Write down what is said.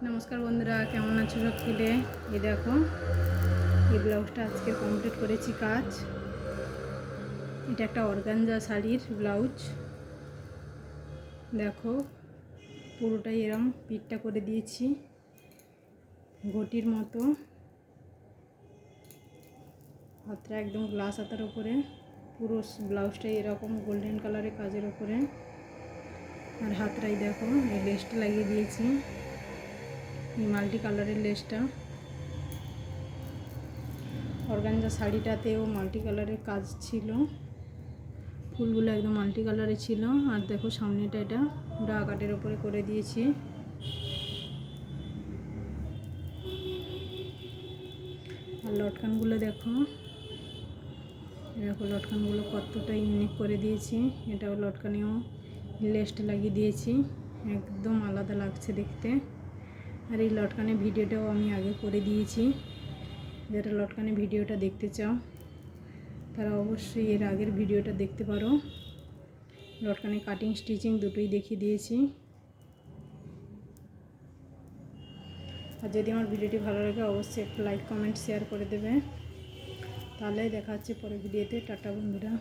নমস্কার বন্ধুরা, কেমন আছো সকলে? এই দেখো, এই ব্লাউজটা আজকে কমপ্লিট করেছি কাজ। এটা একটা অর্গানজা শাড়ির ব্লাউজ। দেখো, পুরোটাই এরম পিঠটা করে দিয়েছি ঘটির মতো। হাতটা একদম গ্লাস হাতার উপরে, পুরো ব্লাউজটাই এরকম গোল্ডেন কালারের কাজের উপরে। আর হাতটাই দেখো, এই লেসটা লাগিয়ে দিয়েছি, এই মাল্টি কালারের লেসটা। অর্গানজা শাড়িটাতেও মাল্টি কালারের কাজ ছিল, ফুলগুলো একদম মাল্টি কালারের ছিল। আর দেখো সামনেটা এটা ডা কাটের ওপরে করে দিয়েছি। আর লটকানগুলো দেখো, দেখো লটকানগুলো কতটা ইউনিক করে দিয়েছি। এটাও লটকানেও লেসটা লাগিয়ে দিয়েছি, একদম আলাদা লাগছে দেখতে। আর এই লটকানের ভিডিওটাও আমি আগে করে দিয়েছি। যারা লটকানের ভিডিওটা দেখতে চাও তারা অবশ্যই এর আগের ভিডিওটা দেখতে পারো। লটকানে কাটিং স্টিচিং দুটোই দেখিয়ে দিয়েছি। আর যদি আমার ভিডিওটি ভালো লাগে অবশ্যই একটু লাইক কমেন্ট শেয়ার করে দেবে। তাহলে দেখা হচ্ছে পরের ভিডিওতে। টাটা বন্ধুরা।